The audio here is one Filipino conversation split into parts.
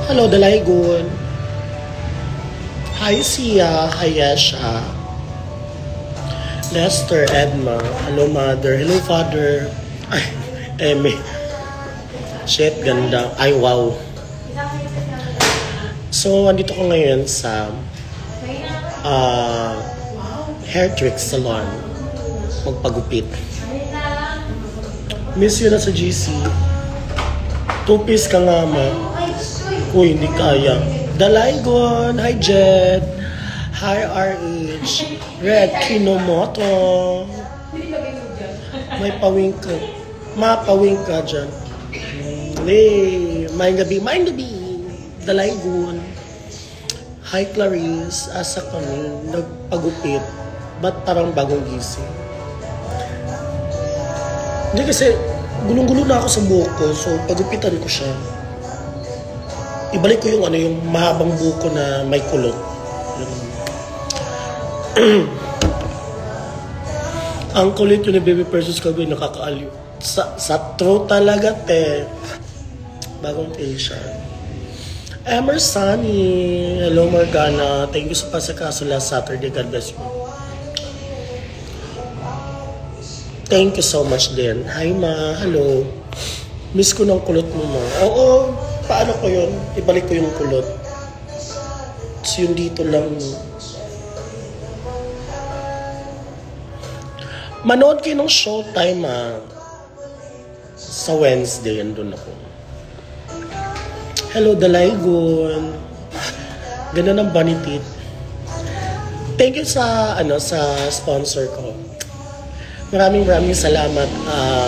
Hello, Dalaygon. Hi, Sia. Hi, Yesha. Lester, Edma. Hello, Mother. Hello, Father. Ay, Eme. Shit, ganda. Ay, wow. So, andito ko ngayon sa hair trick salon. Magpagupit. Miss you na sa GC. 2-piece ka nga, ma. Uy, hindi kaya. Dalaygon. Hi, Jed. Hi, RH. Red Kinomoto. May pawing ka. Mapawing ka dyan. May gabi. Dalaygon. Hi, Clarice. Asa kami. Nagpagupit. Ba't parang bagong gising? Hindi kasi gulong-gulo na ako sa buhok ko. So, pagupitan ko siya. Ibalik ko yung yung mahabang buko na may kulot. Ang kulit yun ni Baby Precious Kagoy, nakakaaliw. Sa throat talaga, te. Bagong facial. Emersani. Hello, Morgana. Thank you sa pasakaso last Saturday. God bless you. Thank you so much din. Hi, ma. Hello. Miss ko ng kulot mo, ma. Oo. Paano ko yun? Ibalik ko yung kulot. So, yun dito lang. Manood kayo ng Showtime, sa Wednesday, andun ako. Hello, Dalaygon. Ganda ng bunny teeth. Thank you sa, sa sponsor ko. Maraming salamat.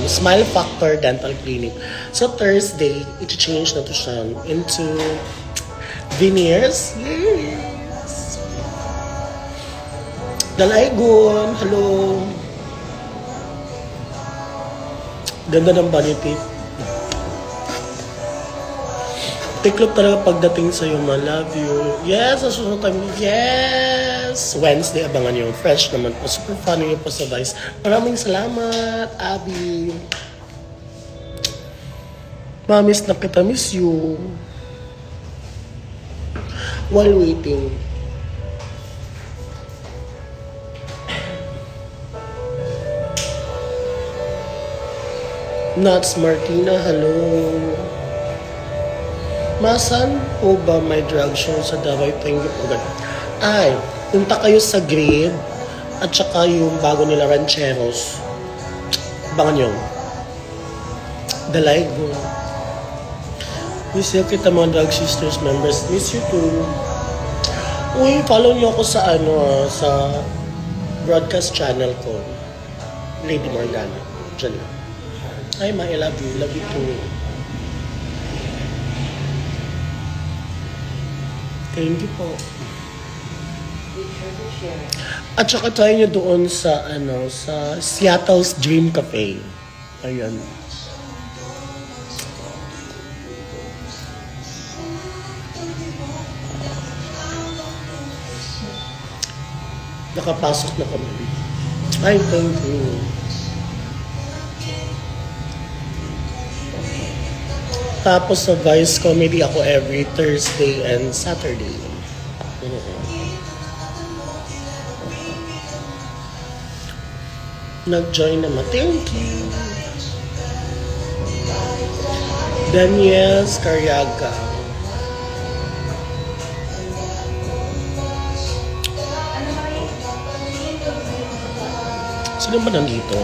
Smile Factor Dental Clinic. So, Thursday, i-change na to siya into veneers. Yes! Dalaygon. Hello. Ganda ng bunny teeth. Tiklop talaga pagdating sa'yo, ma. Love you. Yes, sa susunod time. Yes! Wednesday, abangan nyo. Fresh naman po. Super funny po sa Vice. Maraming salamat, Abby. Miss na kita. Miss you. While waiting. Nuts Martina, hello. Masan po ba may drag show sa Davao? Thank you po. Ay, punta kayo sa Grid at saka yung bago nila Rancheros. Abangan nyo. Dalaygon. Miss you kita mga Drag Sisters members. Miss you too. Uy, follow nyo ako sa sa broadcast channel ko. Lady Morgana. Diyan lang. Ay, ma, I love you. Love you too. Thank you po. At saka tayo nyo doon sa, sa Seattle's Dream Cafe. Ayan. Nakapasok na kami. Ay, thank you. Tapos sa Vice Comedy ako every Thursday and Saturday. Nag-join naman. Thank you. Daniel Scaryaga. Sino ba nandito?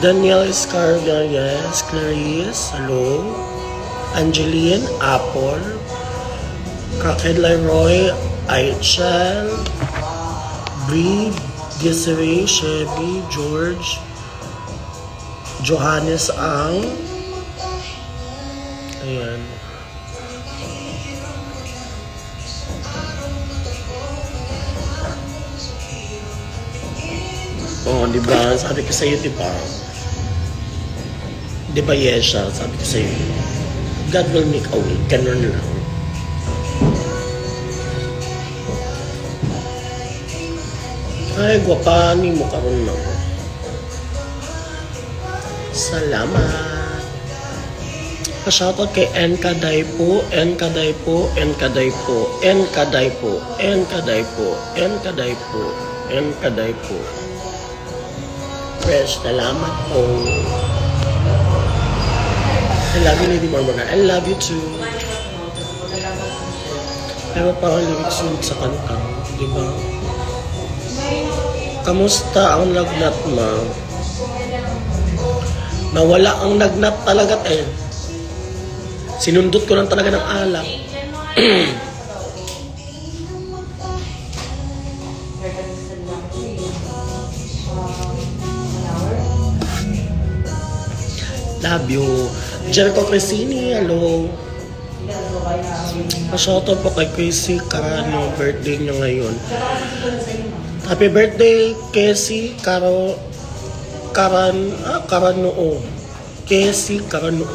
Daniel Escarga, yes. Clarice, hello. Angeline, Apple. Crackhead Leroy, Aichel. Bree, Desiree, Chevy, George. Johannes Ang. Ayan. Oh, diba? Sabi ko sa'yo, diba? Diba, Yesha? Sabi ko sa'yo, God will make a way. Ganun lang. Ay, gwapani mo karon na. Salamat. Pa-shoutout kay Enka Daipo, Enka Daipo, Enka Daipo, Enka Daipo, Enka Daipo, Enka Daipo, Enka Daipo. Fresh, salamat po. I love you, Lady Marmara. I love you too. Pero parang lyrics yun sa kanta, di ba? Kamusta ang lagnat, ma? Nawala ang lagnat talaga, eh. Sinundot ko lang talaga ng alak. Love you. Jericho Crescini, hello. Pa-shoutout po kay Casey Carano, birthday niya ngayon. Happy birthday, Casey Carano. Casey Carano.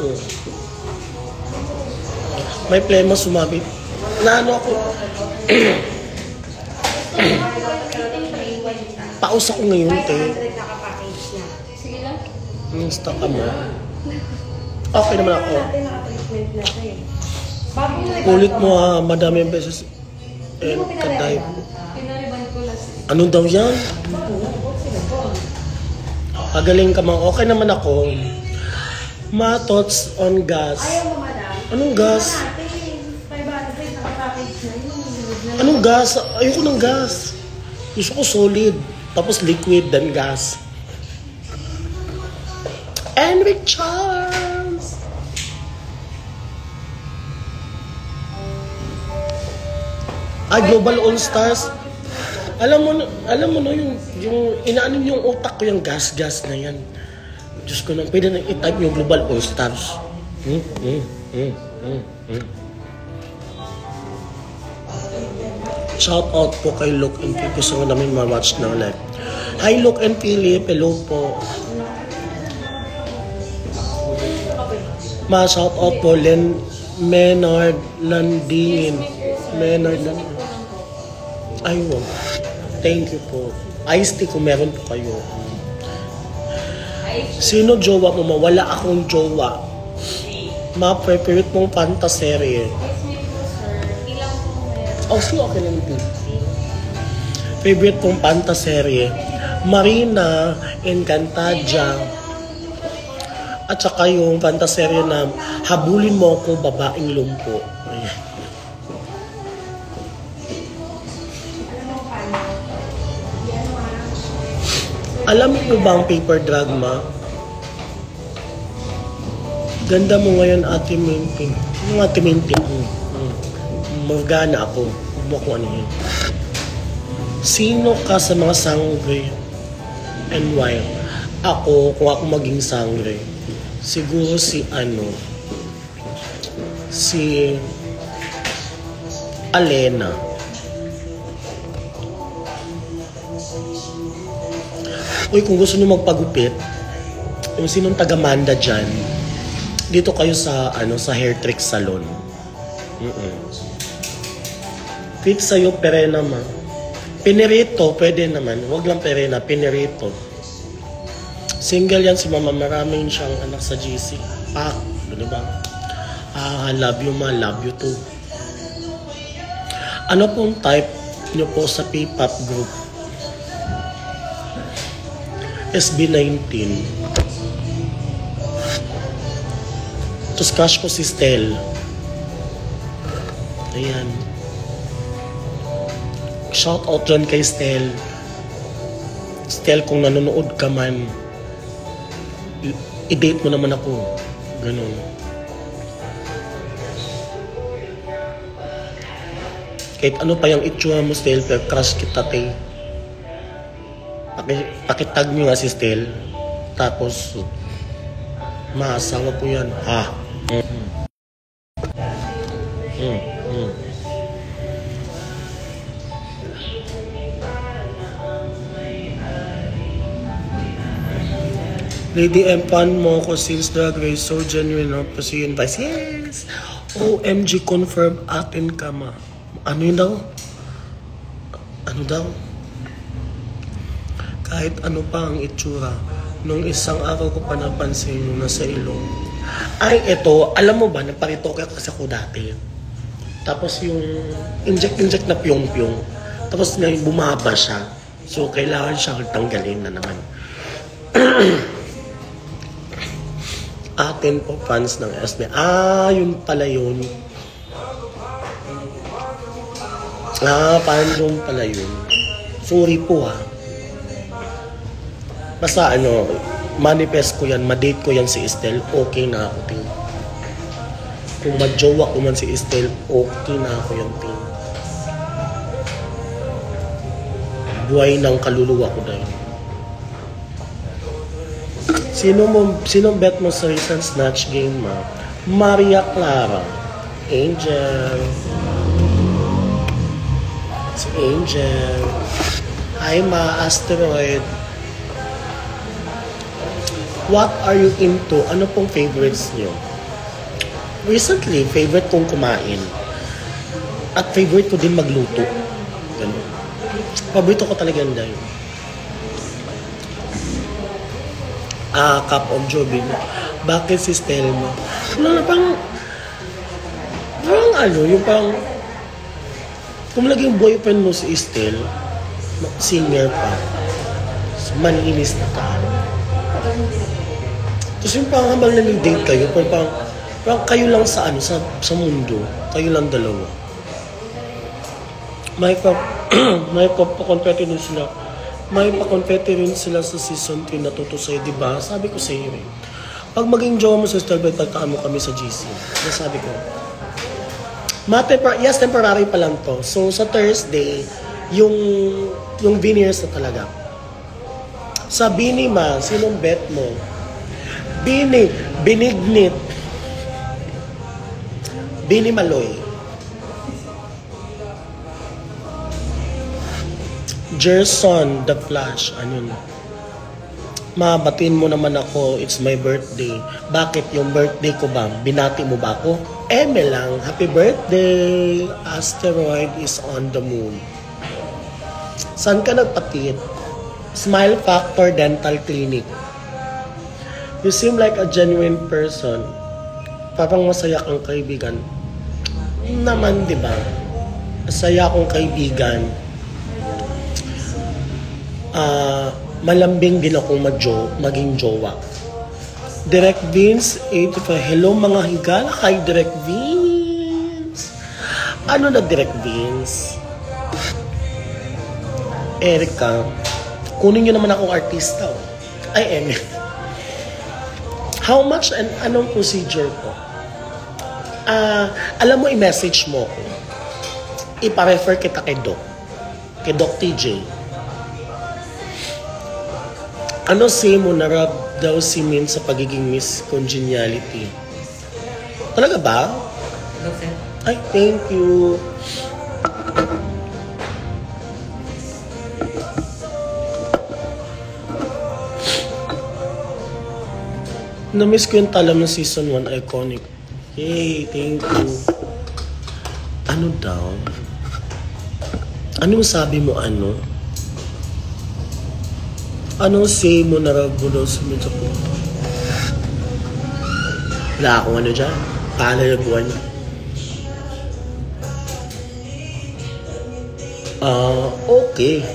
May plema sumabit. Naano ako? Paus ako ngayon, te. Sige lang. Stock ka mo. Okay naman ako. Ulit mo ha, madaming beses. Kaday. Pinariban ko last. Ano daw yan? Pagaling ka mga. Okay naman ako. Ma, thoughts on gas. Anong gas? Anong gas? Ayoko ng gas. Gusto ko solid. Tapos liquid then gas. Enric Charles. Global All Stars. Alam mo no yung inaanin yung utak ko yung gas na yan. Diyos ko nang pwede nang i-type yung Global All Stars. Shout out po kay Luke and Philip. Gusto nga namin ma-watch ng live. Hi Luke and Philip. Hello po. Ma-shout out po Menard Landingin. Menard Landingin. Ay, wow. Thank you po. Ice tea kung meron po kayo. Sino jowa mo? Wala akong jowa. Ma-favorite mong fantasy. Oh, sige, okay lang din. Favorite kong fantasy. Marina Encantadia. At saka yung fantasy na habulin mo ako, babaeng lumpo. Ayan. Alam mo ba ang paper dragma? Ganda mo ngayon, Ate Minting. Yung Ate Minting. Magana ako. Huwag mo kung ano yun. Sino ka sa mga sangre and why? Ako, kung ako maging sangre, siguro si Alena. Uy, kung gusto nyo magpagupit, yung sinong taga-Manda dyan, dito kayo sa sa Hair Trick Salon. Fit sa'yo, Perena ma. Pinirito, pwede naman. Huwag lang Perena, Pinirito. Single yan si Mama, maraming siyang anak sa GC. Pak, diba? Love you ma, love you too. Ano pong type nyo po sa P-pop group? SB19. Tapos crush ko si Stel. Ayan. Shout out dyan kay Stel. Stel, kung nanonood ka man, i-date mo naman ako. Ganun. Kahit ano pa yung itsura mo, Stel, pero crush kita, te. Pakitag nyo nga si Stel. Tapos, maasawa ko yan. Lady M, pan mo ko since Drag Race, so genuine, no? Kasi yun, Vice. Yes! OMG, confirm atin ka, ma. Ano yun daw? Ano daw? Kahit ano pa ang itsura. Nung isang araw ko pa napansin yung nasa ilong. Ay, ito, alam mo ba, nagparitoke kasi ako dati. Tapos yung inject na pyong-pyong. Tapos ngayon bumaba siya. So, kailangan siyang tanggalin na naman. Atin po, fans ng SB. Yun pala yun. Parang yun pala yun. Sorry po Basta manifest ko yan, ma-date ko yan si Estelle, okay na ako, ting. Kung ma-jowa ko man si Estelle, okay na ako yan, ting. Buhay ng kaluluwa ko dahil. Sino bet mo sa recent snatch game, ma? Maria Clara. Angel. Si Angel. Hi, ma. Asteroid. What are you into? Ano pong favorites niyo? Recently, favorite kong kumain. At favorite ko din magluto. Ganun. Paborito ko talaga yan dahil. Cup of Joe. Bakit si Stelma? Parang yung parang kung naging boyfriend mo si Estelle, singer pa, maninis na ka. Tapos yung parang habang nag-date kayo, parang kayo lang sa mundo, kayo lang dalawa. May pa-confetti din sila. May pa-confetti rin sila sa season 3 na tutusay, di ba? Sabi ko sa iyo pag maging jowa mo sa Estelle, pagkaan mo kami sa GC. Sabi ko. Yes, temporary pa lang to. So, sa Thursday, yung veneers na talaga. Sa Bini, ma, sinong bet mo? Binignit. Bini Maloy. Gerson, The Flash. Ano na? Ma, batiin mo naman ako. It's my birthday. Bakit yung birthday ko ba? Binati mo ba ako? Eme lang. Happy birthday. Asteroid is on the moon. Saan ka nagpatit? Smile Factor Dental Clinic. You seem like a genuine person. Parang masaya kang kaibigan. Naman, di ba? Masaya akong kaibigan. Malambing din akong maging jowa. Direct Vince, 85. Hello mga higala kay Direct Vince. Ano na Direct Vince? Erica. Kunin nyo naman akong artista. Ay, Emil. How much and anong procedure ko? Alam mo, i-message mo ko. Ipa-refer kita kay Doc. Kay Doc TJ. Ano say mo na rab daw si Min sa pagiging Miss Congeniality? Talaga ba? Ay, thank you. Na-miss ko yung talam ng season 1, iconic. Yay, thank you. Ano daw? Anong sabi mo ano? Anong say mo na rabo daw sa medyo po? Wala akong ano dyan. Paano yung buwan niya? Okay.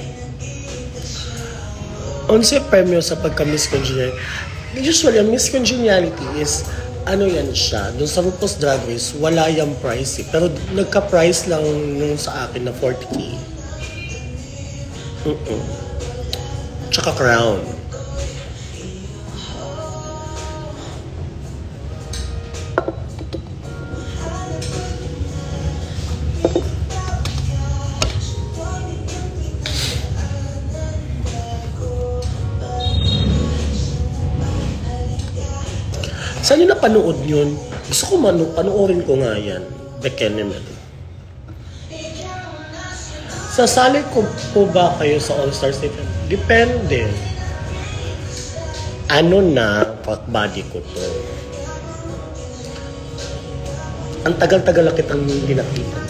Onse premyo sa pagka-Miss Congeniality. Usually, ang Miss Congeniality is, ano yan siya, doon sa RuPaul's Drag Race, wala yung price Pero nagka-price lang nung sa akin na 40K. Tsaka crown. Saan nyo napanood yun? Gusto ko panoorin ko nga yan. Bekenemen. Sasali ko po ba kayo sa All-Star Stadium? Depende. Ano na, fuck body ko to. Ang tagal-tagal na kitang hindi nakita.